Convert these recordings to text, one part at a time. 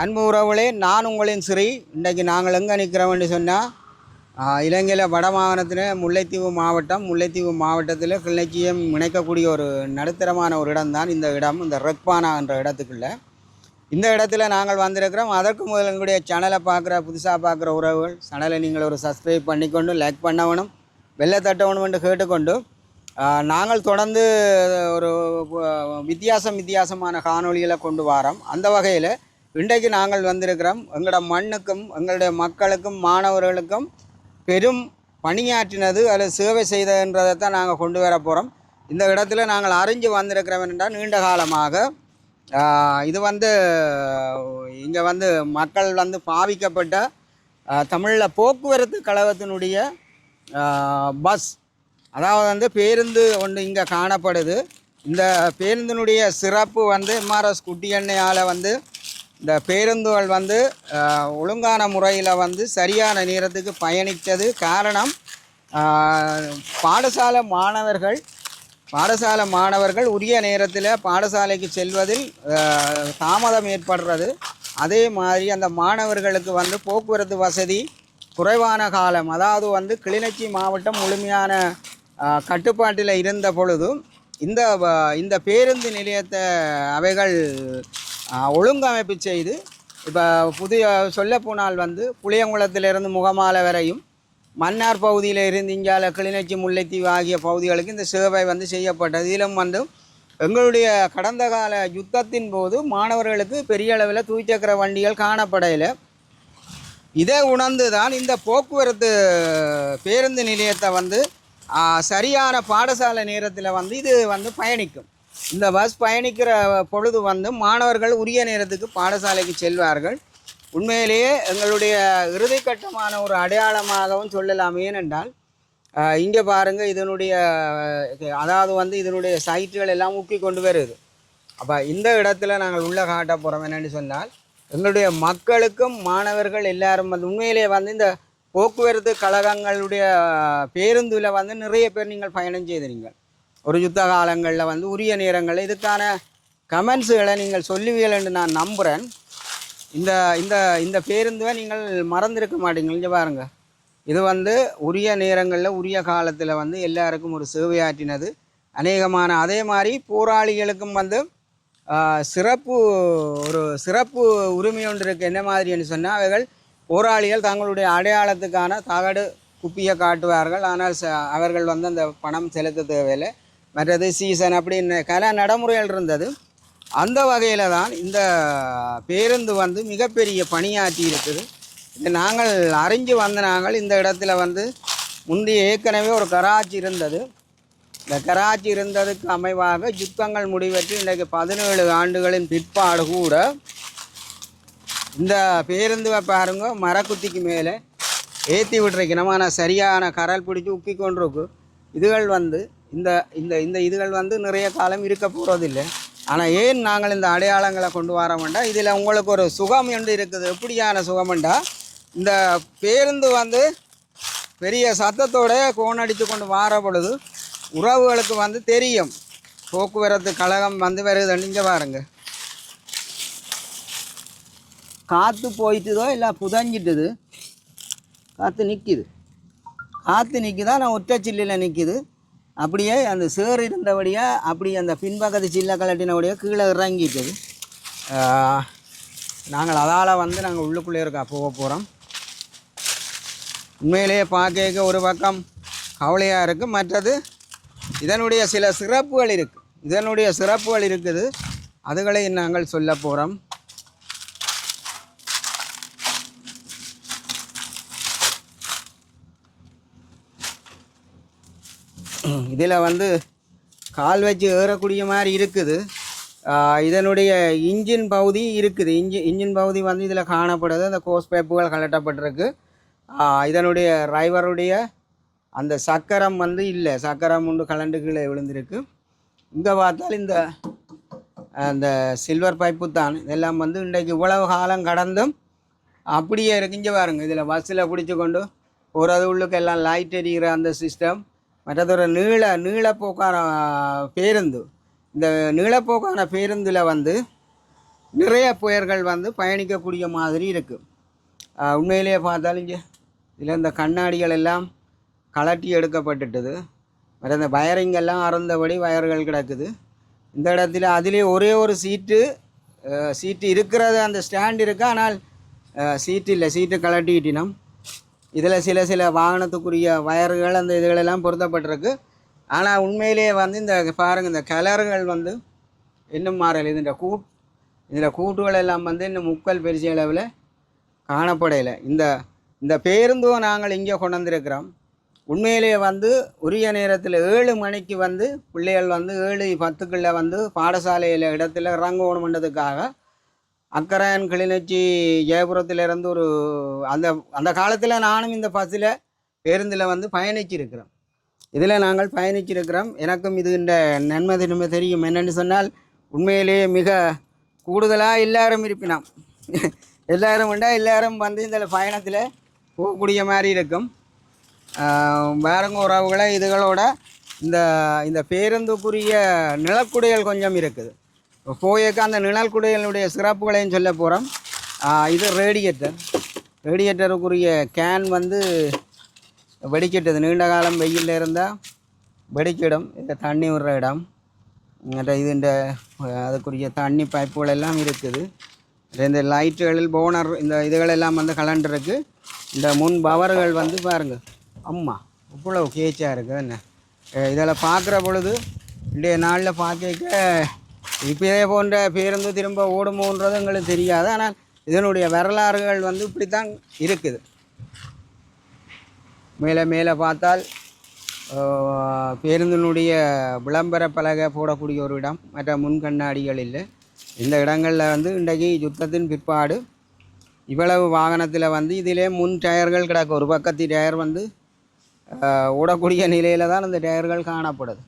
அன்பு உறவுகளே, நான் உங்களின் ஸ்ரீ. இன்றைக்கு நாங்கள் எங்கே நிற்கிறோம்னு சொன்னால், இலங்கையில் வடமாகாணத்தில் முல்லைத்தீவு மாவட்டத்தில் கிளிநொச்சியும் இணைக்கக்கூடிய ஒரு நடுத்தரமான ஒரு இடம்தான் இந்த இடம். இந்த ரெக்பானா என்ற இடத்துக்குள்ள இந்த இடத்துல நாங்கள் வந்திருக்கிறோம். அதற்கு முதல் எங்களுடைய சேனலை புதுசாக பார்க்குற உறவுகள் சேனலை நீங்கள் ஒரு சப்ஸ்கிரைப் பண்ணிக்கொண்டு லைக் பண்ணணும், வெள்ளை தட்டணும் என்று கேட்டுக்கொண்டு நாங்கள் தொடர்ந்து ஒரு வித்தியாசமான காணொலிகளை கொண்டு வரோம். அந்த வகையில் இன்றைக்கு நாங்கள் வந்திருக்கிறோம். எங்களோட மண்ணுக்கும் எங்களுடைய மக்களுக்கும் மாணவர்களுக்கும் பெரும் பணியாற்றினது அல்லது சேவை செய்ததுன்றதை தான் நாங்கள் கொண்டு வர போகிறோம். இந்த இடத்துல நாங்கள் அறிஞ்சு வந்திருக்கிறோம் என்றால், நீண்ட காலமாக இது இங்கே மக்கள் பாவிக்கப்பட்ட தமிழில் போக்குவரத்து கழகத்தினுடைய பஸ், அதாவது பேருந்து ஒன்று இங்கே காணப்படுது. இந்த பேருந்தினுடைய சிறப்பு எம்ஆர்எஸ் குட்டி எண்ணெயால் இந்த பேருந்துகள் ஒழுங்கான முறையில் சரியான நேரத்துக்கு பயணித்தது காரணம், பாடசாலை மாணவர்கள் உரிய நேரத்தில் பாடசாலைக்கு செல்வதில் தாமதம் ஏற்படுறது. அதே மாதிரி அந்த மாணவர்களுக்கு போக்குவரத்து வசதி குறைவான காலம், அதாவது கிளிநொச்சி மாவட்டம் முழுமையான கட்டுப்பாட்டில் இருந்த பொழுதும் இந்த பேருந்து நிலையத்தை அவைகள் ஒழுங்கமைப்பு செய்து, இப்போ புதிய சொல்லப்போனால் புளியங்குளத்திலிருந்து முகமாலை வரையும் மன்னார் பகுதியில் இருந்து இங்கால கிளிநொச்சி முல்லைத்தீவு ஆகிய பகுதிகளுக்கு இந்த சேவை செய்யப்பட்டது. இதிலும் எங்களுடைய கடந்த கால யுத்தத்தின் போது மாணவர்களுக்கு பெரிய அளவில் துவிச்சக்கர வண்டிகள் காணப்படையில். இதை உணர்ந்து தான் இந்த போக்குவரத்து பேருந்து நிலையத்தை சரியான பாடசாலை நேரத்தில் இது பயணிக்கும். இந்த பஸ் பயணிக்கிற பொழுது மாணவர்கள் உரிய நேரத்துக்கு பாடசாலைக்கு செல்வார்கள். உண்மையிலேயே எங்களுடைய இறுதிக்கட்டமான ஒரு அடையாளமாகவும் சொல்லலாம். ஏனென்றால் இங்கே பாருங்கள், இதனுடைய சைட்டுகள் எல்லாம் ஊக்கி கொண்டு வருது. அப்போ இந்த இடத்துல நாங்கள் உள்ளே காட்ட போகிறோம் என்னென்னு சொன்னால், எங்களுடைய மக்களுக்கும் மாணவர்கள் எல்லாரும் உண்மையிலே இந்த போக்குவரத்து கழகங்களுடைய பேருந்தில் நிறைய பேர் நீங்கள் பயணம் செய்திருங்கள். ஒரு யுத்த காலங்களில் உரிய நேரங்களில் இதுக்கான கமெண்ட்ஸுகளை நீங்கள் சொல்லுவீர்கள் என்று நான் நம்புகிறேன். இந்த இந்த இந்த பேருந்துவை நீங்கள் மறந்திருக்க மாட்டீங்க. இங்கே பாருங்கள், இது உரிய நேரங்களில் உரிய காலத்தில் எல்லாருக்கும் ஒரு சேவையாற்றினது அநேகமான. அதே மாதிரி போராளிகளுக்கும் சிறப்பு உரிமை ஒன்று இருக்குது. என்ன மாதிரின்னு சொன்னால், அவைகள் போராளிகள் தங்களுடைய அடையாளத்துக்கான தகடு குப்பியை காட்டுவார்கள். ஆனால் அவர்கள் அந்த பணம் செலுத்த தேவையில்லை. மற்றது சீசன் அப்படின்னு கல நடைமுறைகள் இருந்தது. அந்த வகையில் தான் இந்த பேருந்து மிகப்பெரிய பணியாற்றி இருக்குது. இது நாங்கள் அறிஞ்சு நாங்கள் இந்த இடத்துல முந்தைய ஏற்கனவே ஒரு கராச்சி இருந்தது. இந்த கராச்சி இருந்ததுக்கு அமைவாக யுத்தங்கள் முடிவெற்றி இன்றைக்கு 17 ஆண்டுகளின் பிற்பாடு கூட இந்த பேருந்துவை பாருங்க, மரக்குத்திக்கு மேலே ஏற்றி விட்டுருக்கணும். ஆனால் சரியான கரல் பிடிச்சி உக்கி கொண்டிருக்கு. இதுகள் இந்த இந்த இதுகள் நிறைய காலம் இருக்க போகிறதில்லை. ஆனால் ஏன் நாங்கள் இந்த அடையாளங்களை கொண்டு வரோம்டா, இதில் உங்களுக்கு ஒரு சுகம் என்று இருக்குது. எப்படியான சுகம்ண்டா, இந்த பேருந்து பெரிய சத்தத்தோடு கோணடித்து கொண்டு வர பொழுது உறவுகளுக்கு தெரியும் போக்குவரத்து கழகம் வருதுன்னு. இங்கே பாருங்க, காற்று போயிட்டுதோ இல்லை புதஞ்சிட்டுது, காற்று நிற்கிதா, நான் ஒற்றை சில்லில் நிற்கிது. அப்படியே அந்த சேர் இருந்தபடியாக அப்படி அந்த பின்பக்கத்து சில்லை கலட்டினபடியாக கீழே இறங்கிட்டது. நாங்கள் அதால் நாங்கள் உள்ளுக்குள்ளே போக போகிறோம். உண்மையிலேயே பார்க்க ஒரு பக்கம் கவலையாக இருக்குது. மற்றது இதனுடைய சில சிறப்புகள் இருக்குது. அதுகளை நாங்கள் சொல்ல போகிறோம். இதில் கால் வச்சு ஏறக்கூடிய மாதிரி இருக்குது. இதனுடைய இன்ஜின் பகுதி இருக்குது. இன்ஜின் பகுதி இதில் காணப்படுது. அந்த கோஸ் பைப்புகள் கலட்டப்பட்டிருக்கு. இதனுடைய டிரைவருடைய அந்த சக்கரம் இல்லை, சக்கரம் உண்டு கலண்டு கீழே விழுந்திருக்கு. இங்கே பார்த்தால் அந்த சில்வர் பைப்பு தான். இதெல்லாம் இன்றைக்கு இவ்வளவு காலம் கடந்தும் அப்படியே இருக்கு. இங்கே பாருங்கள், இதில் பஸ்ஸில் பிடிச்சி கொண்டு போகிறது. உள்ளுக்கு எல்லாம் லைட் எரிகிற அந்த சிஸ்டம். மற்றதொரு நீளப்போக்கான பேருந்து. இந்த நீளப்போக்கான பேருந்தில் நிறைய புயல்கள் வந்து பயணிக்கக்கூடிய மாதிரி இருக்குது. உண்மையிலேயே பார்த்தாலும் இங்கே இதில் இந்த கண்ணாடிகள் எல்லாம் கலட்டி எடுக்கப்பட்டுட்டுது. மற்ற இந்த வயரிங்கெல்லாம் அறந்தபடி வயர்கள் கிடக்குது. இந்த இடத்துல அதிலே ஒரே ஒரு சீட்டு இருக்கிறது, அந்த ஸ்டாண்ட் இருக்குது. ஆனால் சீட்டு இல்லை, சீட்டு கலட்டிக்கிட்டினோம். இதில் சில வாகனத்துக்குரிய வயர்கள் அந்த இதுகளெல்லாம் பொருத்தப்பட்டிருக்கு. ஆனால் உண்மையிலேயே வந்து இந்த பாருங்கள், இந்த கலர்கள் வந்து இன்னும் மாறலை. இதில் கூட்டுகள் எல்லாம் வந்து இன்னும் முக்கல் பெருசு அளவில் காணப்படையில. இந்த பேருந்தும் நாங்கள் இங்கே கொண்டு வந்திருக்கிறோம். உண்மையிலேயே வந்து உரிய நேரத்தில் 7 மணிக்கு வந்து பிள்ளைகள் வந்து 7:10 வந்து பாடசாலையில் இடத்துல இறங்கணுன்றதுக்காக அக்கராயன் கிளிநொச்சி ஜெயபுரத்திலிருந்து ஒரு அந்த காலத்தில் நானும் இந்த பஸ்ஸில் பேருந்தில் வந்து பயணிச்சிருக்கிறோம். இதில் நாங்கள் பயணிச்சிருக்கிறோம். எனக்கும் இது இந்த நன்மை திரும்ப தெரியும். என்னென்னு சொன்னால் உண்மையிலேயே மிக கூடுதலாக எல்லாரும் இருப்பினோம். எல்லாரும் உண்டா, எல்லாரும் வந்து இந்த பயணத்தில் போகக்கூடிய மாதிரி இருக்கும். வேறங்க உறவுகளை இதுகளோட இந்த பேருந்துக்குரிய நிழற்குடைகள் கொஞ்சம் இருக்குது. போயக்க அந்த நிழற்குடைகளுடைய சிறப்புகளையும் சொல்ல போகிறோம். இது ரேடியேட்டருக்குரிய கேன் வந்து வெடிக்கிட்டது. நீண்ட காலம் வெயிலில் இருந்தால் வெடிக்கிடும். இந்த தண்ணி விடுற இடம். இது அதுக்குரிய தண்ணி பைப்புகள் எல்லாம் இருக்குது. இந்த லைட்டுகளில் போனர் இந்த இதுகளெல்லாம் வந்து கலண்டுருக்கு. இந்த முன் பவர்கள் வந்து பாருங்கள், அம்மா இவ்வளோ கேச்சாக இருக்குது. என்ன இதில் பார்க்குற பொழுது இன்றைய நாளில் பார்க்க இப்போதே போன்ற பேருந்து திரும்ப ஓடுமோன்றது எங்களுக்கு தெரியாது. ஆனால் இதனுடைய வரலாறுகள் வந்து இப்படித்தான் இருக்குது. மேலே பார்த்தால் பேருந்தினுடைய விளம்பர பலகை போடக்கூடிய ஒரு இடம். மற்ற முன்கண்ணாடிகள் இல்லை. இந்த இடங்களில் வந்து இன்றைக்கு யுத்தத்தின் பிற்பாடு இவ்வளவு வாகனத்தில் வந்து இதிலே முன் டயர்கள் கிடக்கும். ஒரு பக்கத்து டயர் வந்து ஓடக்கூடிய நிலையில் தான் அந்த டயர்கள் காணப்படுது.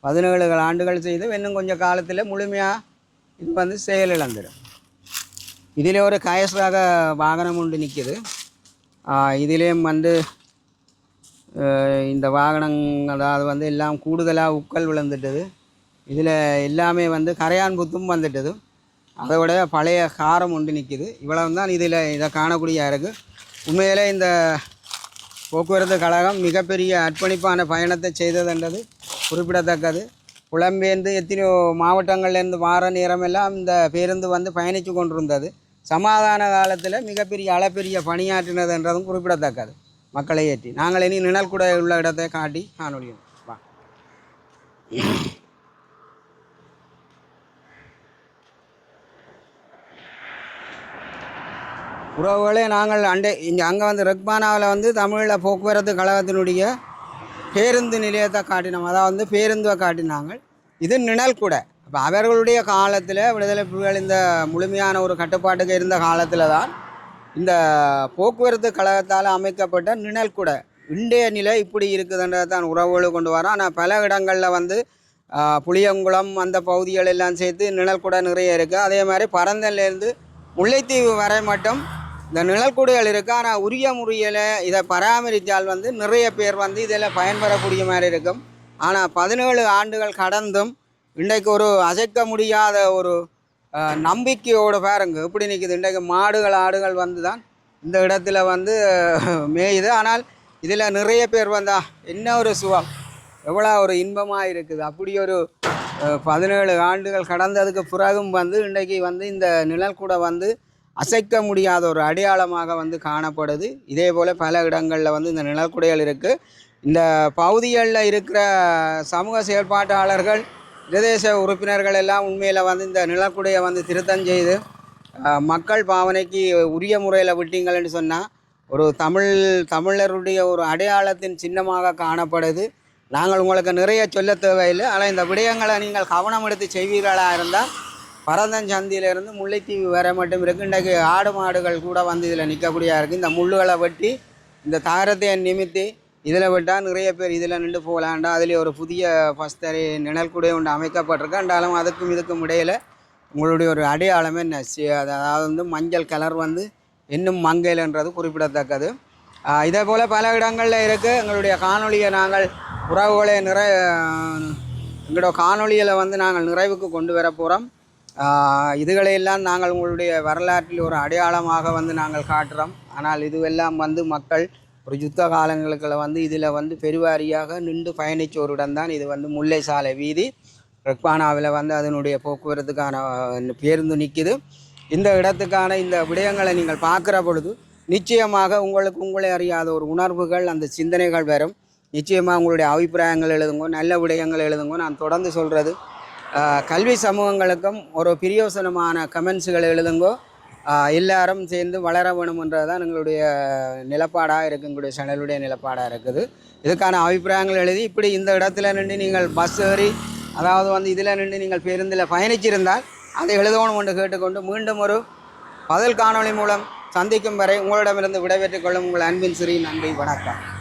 17 ஆண்டுகள் செய்து இன்னும் கொஞ்சம் காலத்தில் முழுமையாக இது வந்து செயலிழந்துடும். இதில் ஒரு கயஸ்ராக வாகனம் ஒன்று நிற்கிது. இதிலேயும் வந்து இந்த வாகனம் அதாவது வந்து எல்லாம் கூடுதலாக உக்கல் விழுந்துட்டது. இதில் எல்லாமே வந்து கரையான் புத்தும் வந்துட்டது. அதோட பழைய காரம் ஒன்று நிற்கிது. இவ்வளவு தான் இதை காணக்கூடிய இருக்குது. உண்மையிலே இந்த போக்குவரத்து கழகம் மிகப்பெரிய அர்ப்பணிப்பான பயணத்தை செய்ததுன்றது குறிப்பிடத்தக்கது. புலம்பெயர்ந்து எத்தனையோ மாவட்டங்கள்லேருந்து வார நேரமெல்லாம் இந்த பேருந்து வந்து பயணித்து கொண்டிருந்தது. சமாதான காலத்தில் மிகப்பெரிய அளப்பெரிய பணியாற்றினதுன்றதும் குறிப்பிடத்தக்கது. மக்களை ஏற்றி நாங்கள் இனி நிழல் கூட உள்ள இடத்தை காட்டி காணொலியும் வா. உறவுகளே, நாங்கள் அங்கே வந்து ரெக்மானாவில் வந்து தமிழில் போக்குவரத்து கழகத்தினுடைய பேருந்து நிலையத்தை காட்டினோம். அதாவது வந்து பேருந்தை காட்டினாங்க. இது நிழல் கூட. அப்போ அவர்களுடைய காலத்தில் விடுதலை புலிகள் இந்த முழுமையான ஒரு கட்டுப்பாட்டுக்கு இருந்த காலத்தில் தான் இந்த போக்குவரத்து கழகத்தால் அமைக்கப்பட்ட நிழல் கூட இன்றைய நிலை இப்படி இருக்குதுன்றதை தான் உறவுகளை கொண்டு வரோம். ஆனால் பல இடங்களில் வந்து புளியங்குளம் அந்த பகுதிகள் எல்லாம் சேர்த்து நிழல் கூட நிறைய இருக்குது. அதே மாதிரி பரந்தன்லேருந்து முல்லைத்தீவு வரை மட்டும் இந்த நிழற்குடைகள் இருக்குது. ஆனால் உரிய முறையில் இதை பராமரித்தால் வந்து நிறைய பேர் வந்து இதில் பயன்பெறக்கூடிய மாதிரி இருக்கும். ஆனால் 17 ஆண்டுகள் கடந்தும் இன்றைக்கு ஒரு அசைக்க முடியாத ஒரு நம்பிக்கையோடு பாருங்க எப்படி நிற்குது. இன்றைக்கு மாடுகள் ஆடுகள் வந்து தான் இந்த இடத்துல வந்து மேயுது. ஆனால் இதில் நிறைய பேர் வந்தா என்ன ஒரு சுகம், எவ்வளோ ஒரு இன்பமாக இருக்குது. அப்படி ஒரு 17 ஆண்டுகள் கடந்ததுக்கு பிறகும் வந்து இன்றைக்கு வந்து இந்த நிழல் கூட வந்து அசைக்க முடியாத ஒரு அடையாளமாக வந்து காணப்படுது. இதே போல் பல இடங்களில் வந்து இந்த நிழற்குடைகள் இருக்குது. இந்த பகுதிகளில் இருக்கிற சமூக செயல்பாட்டாளர்கள் பிரதேச உறுப்பினர்கள் எல்லாம் உண்மையில் வந்து இந்த நிழற்குடையை வந்து திருத்தம் செய்து மக்கள் பாவனைக்கு உரிய முறையில் விட்டீங்கள்னு சொன்னால் ஒரு தமிழருடைய ஒரு அடையாளத்தின் சின்னமாக காணப்படுது. நாங்கள் உங்களுக்கு நிறைய சொல்ல தேவையில்லை. ஆனால் இந்த விடயங்களை நீங்கள் கவனம் எடுத்து செய்வீர்களாக இருந்தால் பரந்தஞ்சந்தியிலேருந்து முல்லைத்தீவு வரை மட்டும் இருக்குது. இன்றைக்கு ஆடு மாடுகள் கூட வந்து இதில் நிற்கக்கூடியதாக இருக்குது. இந்த முள்ளுகளை வெட்டி இந்த தாரத்தை நிமித்தி இதில் விட்டால் நிறைய பேர் இதில் நின்று போகலாண்டா. அதுலேயே ஒரு புதிய பஸ்தரை நிழற்குடை ஒன்று அமைக்கப்பட்டிருக்கு. என்றாலும் அதுக்கும் இதுக்கும் இடையில் உங்களுடைய ஒரு அடையாளமே அதாவது வந்து மஞ்சள் கலர் வந்து இன்னும் மங்கையில்ன்றது குறிப்பிடத்தக்கது. இதே போல் பல இடங்களில் இருக்குது. எங்களுடைய காணொலியை நாங்கள் உறவுகளை எங்களோட காணொலியில் வந்து நாங்கள் நிறைவுக்கு கொண்டு வர போகிறோம். இதுகளையெல்லாம் நாங்கள் உங்களுடைய வரலாற்றில் ஒரு அடையாளமாக வந்து நாங்கள் காட்டுறோம். ஆனால் இதுவெல்லாம் வந்து மக்கள் ஒரு யுத்த காலங்களுக்குள்ள வந்து இதில் வந்து பெருவாரியாக நின்று பயணிச்ச ஒரு இடம்தான் இது வந்து முல்லை சாலை வீதி. ரெக்பானாவில் வந்து அதனுடைய போக்குவரத்துக்கான பேருந்து நிற்கிது. இந்த இடத்துக்கான இந்த விடயங்களை நீங்கள் பார்க்குற பொழுது நிச்சயமாக உங்களுக்கு உங்களை அறியாத ஒரு உணர்வுகள் அந்த சிந்தனைகள் வரும். நிச்சயமாக உங்களுடைய அபிப்பிராயங்கள் எழுதுங்கோ, நல்ல விடயங்கள் எழுதுங்கோ. நான் தொடர்ந்து சொல்கிறது கல்வி சமூகங்களுக்கும் ஒரு பிரயோசனமான கமெண்ட்ஸுகள் எழுதுங்கோ. எல்லாரும் சேர்ந்து வளர வேணுமென்றது தான் எங்களுடைய நிலப்பாடாக இருக்குது, எங்களுடைய சேனலுடைய நிலப்பாடாக இருக்குது. இதுக்கான அபிப்பிராயங்கள் எழுதி இப்படி இந்த இடத்துல நின்று நீங்கள் பஸ் ஏறி அதாவது வந்து இதில் நின்று நீங்கள் பேருந்தில் பயணிச்சிருந்தால் அதை எழுதணும் என்று கேட்டுக்கொண்டு மீண்டும் ஒரு பதில் காணொளி மூலம் சந்திக்கும் வரை உங்களிடமிருந்து விடைபெற்றுக் கொள்ளும் உங்கள் அன்பின் சிறி. நன்றி, வணக்கம்.